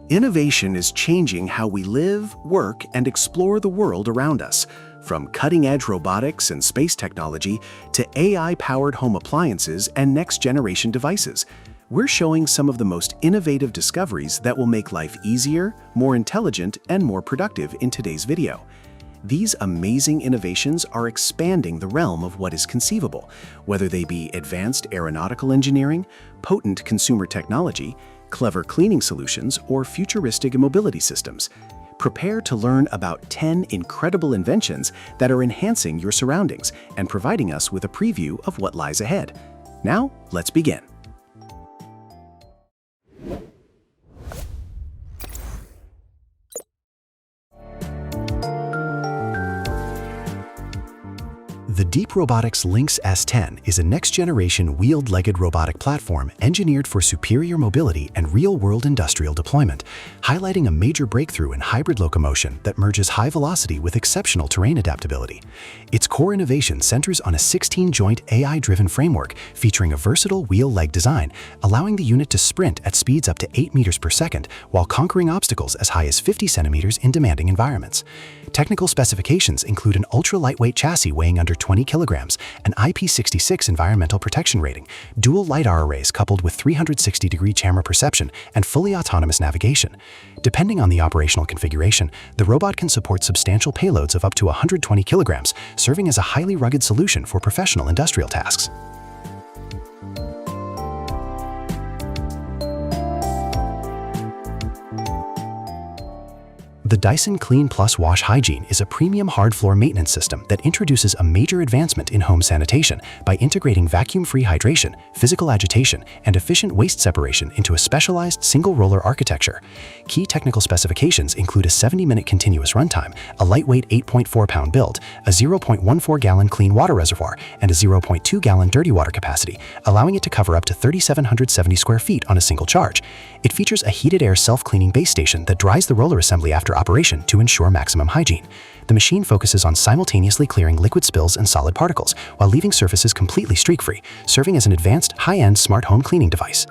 Innovation is changing how we live, work, and explore the world around us. From cutting-edge robotics and space technology to AI-powered home appliances and next-generation devices, we're showing some of the most innovative discoveries that will make life easier, more intelligent, and more productive in today's video. These amazing innovations are expanding the realm of what is conceivable, whether they be advanced aeronautical engineering, potent consumer technology, clever cleaning solutions, or futuristic mobility systems. Prepare to learn about 10 incredible inventions that are enhancing your surroundings and providing us with a preview of what lies ahead. Now, let's begin. The Deep Robotics Lynx S10 is a next-generation wheeled-legged robotic platform engineered for superior mobility and real-world industrial deployment, highlighting a major breakthrough in hybrid locomotion that merges high velocity with exceptional terrain adaptability. Its core innovation centers on a 16-joint AI-driven framework featuring a versatile wheel-leg design, allowing the unit to sprint at speeds up to 8 meters per second while conquering obstacles as high as 50 centimeters in demanding environments. Technical specifications include an ultra-lightweight chassis weighing under 20 kilograms, an IP66 environmental protection rating, dual LiDAR arrays coupled with 360-degree camera perception, and fully autonomous navigation. Depending on the operational configuration, the robot can support substantial payloads of up to 120 kilograms, serving as a highly rugged solution for professional industrial tasks. The Dyson Clean Plus Wash Hygiene is a premium hard floor maintenance system that introduces a major advancement in home sanitation by integrating vacuum-free hydration, physical agitation, and efficient waste separation into a specialized single-roller architecture. Key technical specifications include a 70-minute continuous runtime, a lightweight 8.4-pound build, a 0.14-gallon clean water reservoir, and a 0.2-gallon dirty water capacity, allowing it to cover up to 3,770 square feet on a single charge. It features a heated air self-cleaning base station that dries the roller assembly after operation to ensure maximum hygiene. The machine focuses on simultaneously clearing liquid spills and solid particles while leaving surfaces completely streak-free, serving as an advanced, high-end smart home cleaning device.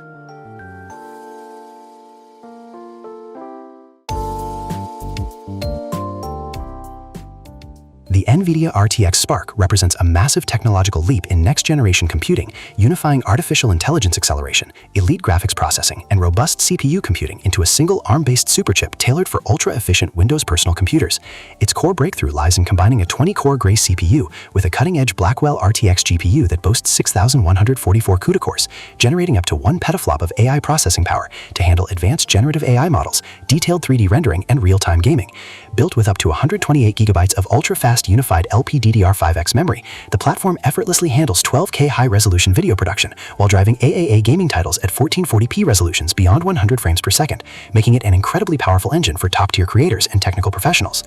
The NVIDIA RTX Spark represents a massive technological leap in next-generation computing, unifying artificial intelligence acceleration, elite graphics processing, and robust CPU computing into a single ARM-based superchip tailored for ultra-efficient Windows personal computers. Its core breakthrough lies in combining a 20-core Grace CPU with a cutting-edge Blackwell RTX GPU that boasts 6,144 CUDA cores, generating up to 1 petaflop of AI processing power to handle advanced generative AI models, detailed 3D rendering, and real-time gaming. Built with up to 128 gigabytes of ultra-fast unified LPDDR5X memory, the platform effortlessly handles 12K high-resolution video production while driving AAA gaming titles at 1440p resolutions beyond 100 frames per second, making it an incredibly powerful engine for top-tier creators and technical professionals.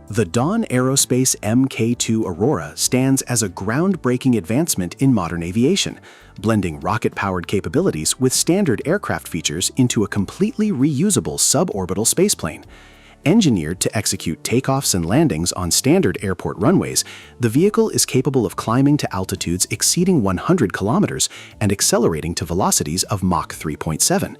The Dawn Aerospace Mk2 Aurora stands as a groundbreaking advancement in modern aviation, blending rocket-powered capabilities with standard aircraft features into a completely reusable suborbital spaceplane. Engineered to execute takeoffs and landings on standard airport runways, the vehicle is capable of climbing to altitudes exceeding 100 kilometers and accelerating to velocities of Mach 3.7.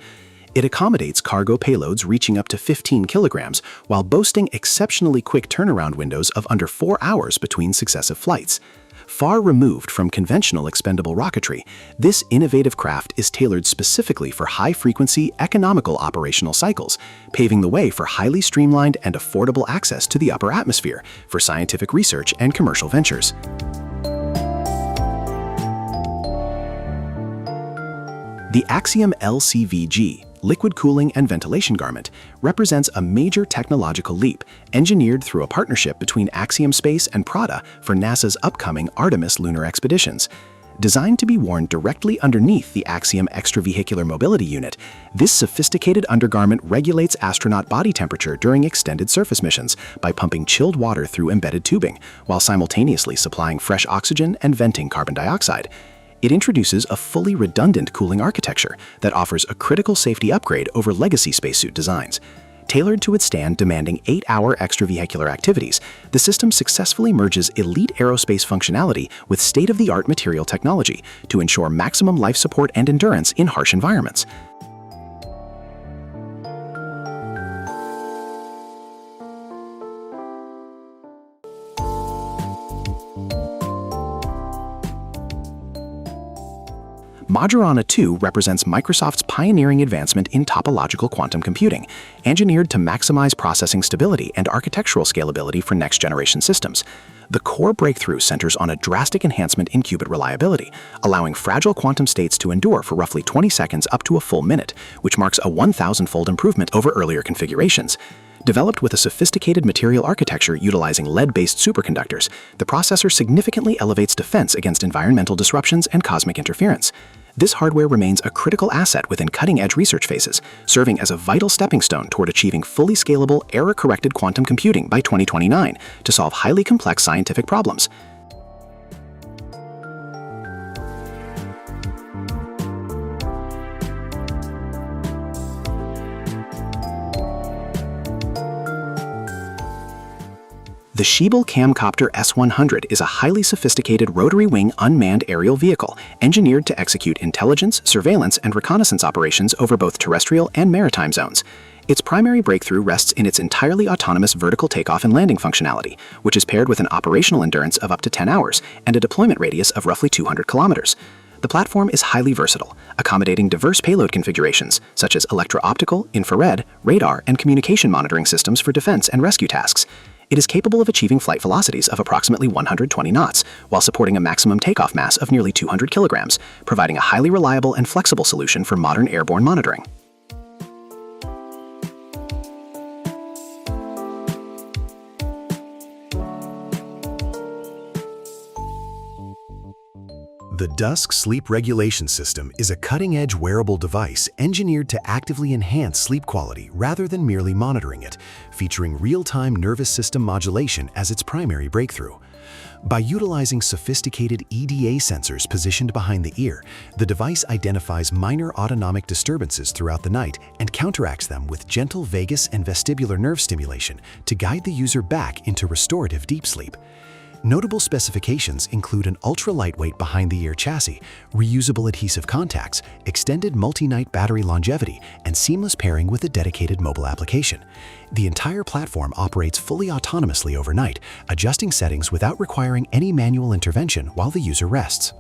It accommodates cargo payloads reaching up to 15 kilograms while boasting exceptionally quick turnaround windows of under 4 hours between successive flights. Far removed from conventional expendable rocketry, this innovative craft is tailored specifically for high-frequency, economical operational cycles, paving the way for highly streamlined and affordable access to the upper atmosphere for scientific research and commercial ventures. The Axiom LCVG, liquid cooling and ventilation garment, represents a major technological leap engineered through a partnership between Axiom Space and Prada for NASA's upcoming Artemis lunar expeditions. Designed to be worn directly underneath the Axiom Extravehicular Mobility Unit, this sophisticated undergarment regulates astronaut body temperature during extended surface missions by pumping chilled water through embedded tubing, while simultaneously supplying fresh oxygen and venting carbon dioxide. It introduces a fully redundant cooling architecture that offers a critical safety upgrade over legacy spacesuit designs. Tailored to withstand demanding 8-hour extravehicular activities, the system successfully merges elite aerospace functionality with state-of-the-art material technology to ensure maximum life support and endurance in harsh environments. Majorana 2 represents Microsoft's pioneering advancement in topological quantum computing, engineered to maximize processing stability and architectural scalability for next-generation systems. The core breakthrough centers on a drastic enhancement in qubit reliability, allowing fragile quantum states to endure for roughly 20 seconds up to a full minute, which marks a 1,000-fold improvement over earlier configurations. Developed with a sophisticated material architecture utilizing lead-based superconductors, the processor significantly elevates defense against environmental disruptions and cosmic interference. This hardware remains a critical asset within cutting-edge research phases, serving as a vital stepping stone toward achieving fully scalable, error-corrected quantum computing by 2029 to solve highly complex scientific problems. The Schiebel Camcopter S-100 is a highly sophisticated rotary-wing unmanned aerial vehicle engineered to execute intelligence, surveillance, and reconnaissance operations over both terrestrial and maritime zones. Its primary breakthrough rests in its entirely autonomous vertical takeoff and landing functionality, which is paired with an operational endurance of up to 10 hours and a deployment radius of roughly 200 kilometers. The platform is highly versatile, accommodating diverse payload configurations such as electro-optical, infrared, radar, and communication monitoring systems for defense and rescue tasks. It is capable of achieving flight velocities of approximately 120 knots, while supporting a maximum takeoff mass of nearly 200 kilograms, providing a highly reliable and flexible solution for modern airborne monitoring. The Dusk Sleep Regulation System is a cutting-edge wearable device engineered to actively enhance sleep quality rather than merely monitoring it, featuring real-time nervous system modulation as its primary breakthrough. By utilizing sophisticated EDA sensors positioned behind the ear, the device identifies minor autonomic disturbances throughout the night and counteracts them with gentle vagus and vestibular nerve stimulation to guide the user back into restorative deep sleep. Notable specifications include an ultra-lightweight behind-the-ear chassis, reusable adhesive contacts, extended multi-night battery longevity, and seamless pairing with a dedicated mobile application. The entire platform operates fully autonomously overnight, adjusting settings without requiring any manual intervention while the user rests.